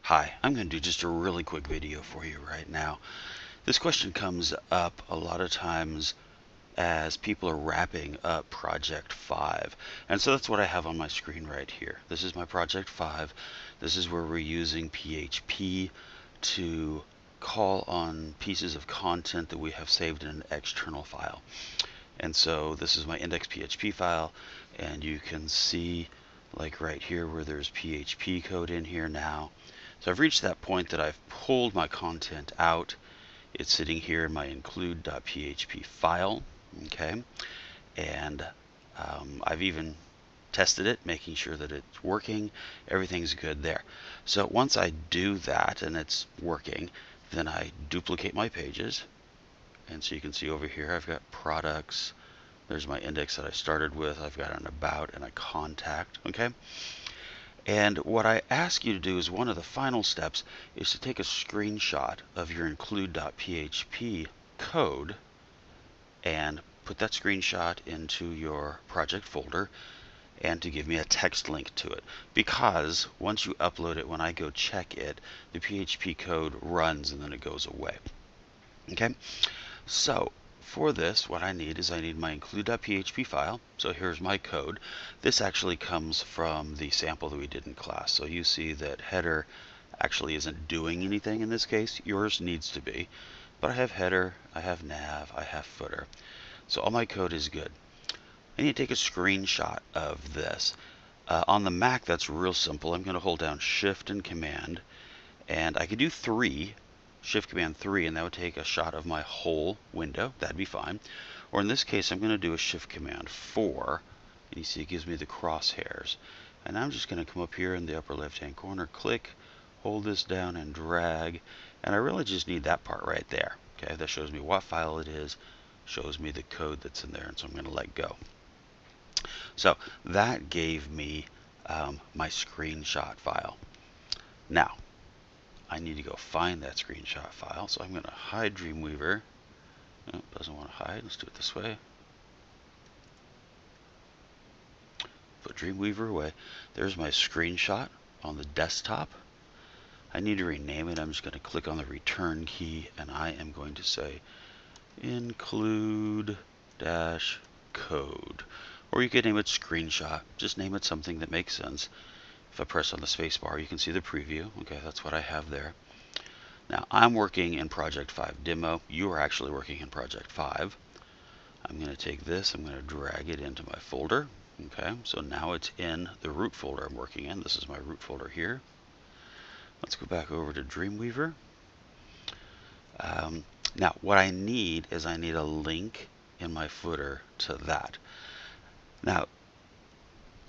Hi, I'm going to do just a really quick video for you right now. This question comes up a lot of times as people are wrapping up Project 5. And so that's what I have on my screen right here. This is my Project 5. This is where we're using PHP to call on pieces of content that we have saved in an external file. And so this is my index.php file, and you can see like right here where there's PHP code in here now. So I've reached that point that I've pulled my content out. It's sitting here in my include.php file, okay? And I've even tested it, making sure that it's working. Everything's good there. So once I do that and it's working, then I duplicate my pages. And so you can see over here I've got products. There's my index that I started with. I've got an about and a contact, okay? And what I ask you to do is one of the final steps is to take a screenshot of your include.php code and put that screenshot into your project folder and to give me a text link to it. Because once you upload it, when I go check it, the PHP code runs and then it goes away. Okay? So for this, what I need is my include.php file. So here's my code. This actually comes from the sample that we did in class. So you see that header actually isn't doing anything in this case. Yours needs to be. But I have header, I have nav, I have footer. So all my code is good. I need to take a screenshot of this. On the Mac, that's real simple. I'm going to hold down Shift and Command. And I could do 3. Shift Command 3, and that would take a shot of my whole window. That'd be fine. Or in this case, I'm going to do a Shift Command 4. And you see it gives me the crosshairs. And I'm just going to come up here in the upper left-hand corner, click, hold this down, and drag. And I really just need that part right there. Okay, that shows me what file it is, shows me the code that's in there, and so I'm going to let go. So that gave me my screenshot file. Now, I need to go find that screenshot file, so I'm going to hide Dreamweaver. Oh, doesn't want to hide. Let's do it this way. Put Dreamweaver away. There's my screenshot on the desktop. I need to rename it. I'm just going to click on the return key, and I am going to say include-code. Or you could name it screenshot. Just name it something that makes sense. If I press on the space bar, you can see the preview. Okay, that's what I have there. Now, I'm working in Project 5 demo. You are actually working in Project 5. I'm going to take this, I'm going to drag it into my folder. Okay, so now it's in the root folder I'm working in. This is my root folder here. Let's go back over to Dreamweaver. Now, what I need is I need a link in my footer to that. Now,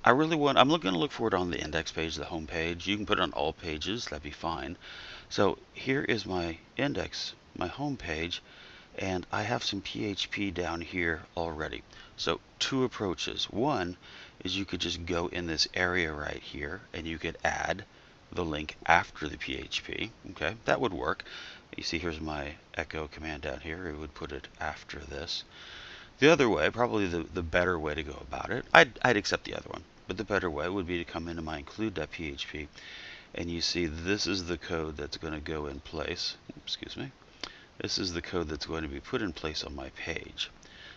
I'm going to look for it on the index page, the home page. You can put it on all pages, that'd be fine. So here is my index, my home page, and I have some PHP down here already. So 2 approaches. One is you could just go in this area right here and you could add the link after the PHP. Okay, that would work. You see here's my echo command down here. It would put it after this. The other way, probably the better way to go about it, I'd accept the other one, but the better way would be to come into my include.php, and you see this is the code that's going to go in place. Excuse me. This is the code that's going to be put in place on my page.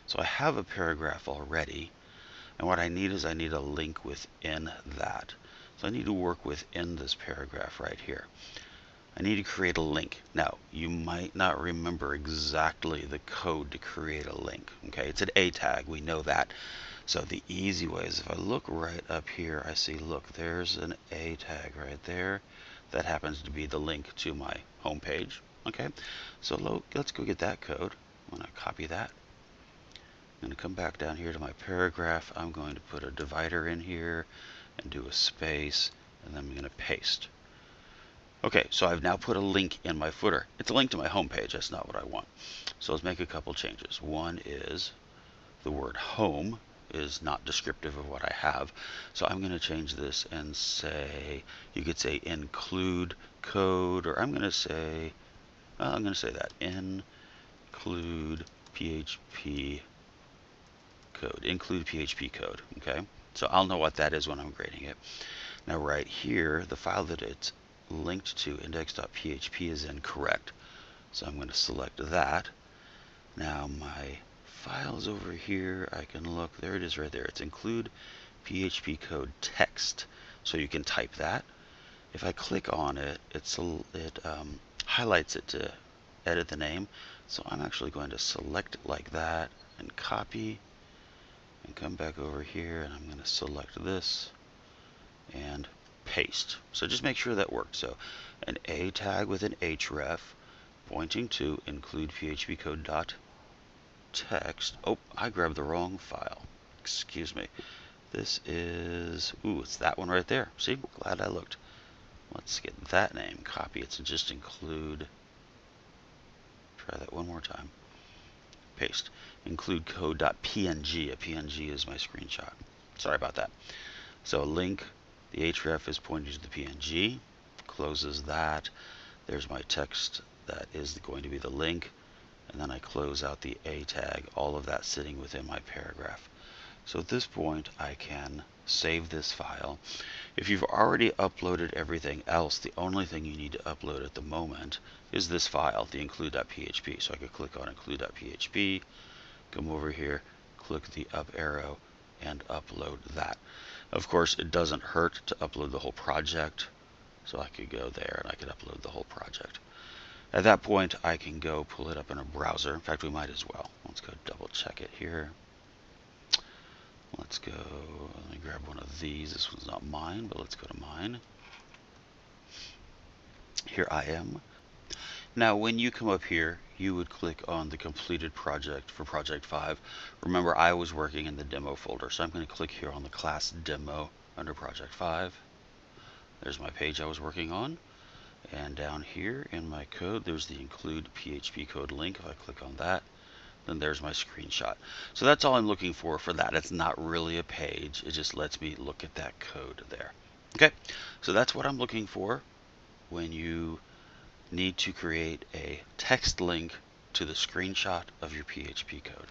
So I have a paragraph already, and what I need is I need a link within that. So I need to work within this paragraph right here. I need to create a link. Now, you might not remember exactly the code to create a link. Okay, it's an A tag, we know that. So the easy way is if I look right up here, I see, look, there's an A tag right there. That happens to be the link to my home page. Okay, so let's go get that code. I'm going to copy that. I'm going to come back down here to my paragraph. I'm going to put a divider in here and do a space, and then I'm going to paste. Okay, so I've now put a link in my footer. It's a link to my home page. That's not what I want. So let's make a couple changes. One is the word home is not descriptive of what I have. So I'm going to change this and say, you could say include code, or I'm going to say that include PHP code. Include PHP code. Okay, so I'll know what that is when I'm grading it. Now right here, the file that it's linked to index.php is incorrect. So I'm going to select that. Now my file's over here. I can look. There it is right there. It's include PHP code text. So you can type that. If I click on it, it highlights it to edit the name. So I'm actually going to select it like that and copy and come back over here, and I'm going to select this and paste. So just make sure that works. So an A tag with an href pointing to include PHP code dot text. Oh, I grabbed the wrong file. Excuse me. This is, it's that one right there. See, glad I looked. Let's get that name, copy it, and just include, try that one more time. Paste. Include code.png. A PNG is my screenshot. Sorry about that. So link, the href is pointing to the PNG, closes that. There's my text that is going to be the link, and then I close out the A tag, all of that sitting within my paragraph. So at this point, I can save this file. If you've already uploaded everything else, the only thing you need to upload at the moment is this file, the include.php. So I could click on include.php, come over here, click the up arrow, and upload that. Of course, it doesn't hurt to upload the whole project, so I could go there and I could upload the whole project. At that point, I can go pull it up in a browser. In fact, we might as well. Let's go double check it here. Let's go, let me grab one of these. This one's not mine, but let's go to mine. Here I am. Now, when you come up here, you would click on the completed project for project 5. Remember, I was working in the demo folder, so I'm going to click here on the class demo under project 5. There's my page I was working on. And down here in my code, there's the include PHP code link. If I click on that, then there's my screenshot. So that's all I'm looking for that. It's not really a page. It just lets me look at that code there. Okay, so that's what I'm looking for when you need to create a text link to the screenshot of your PHP code.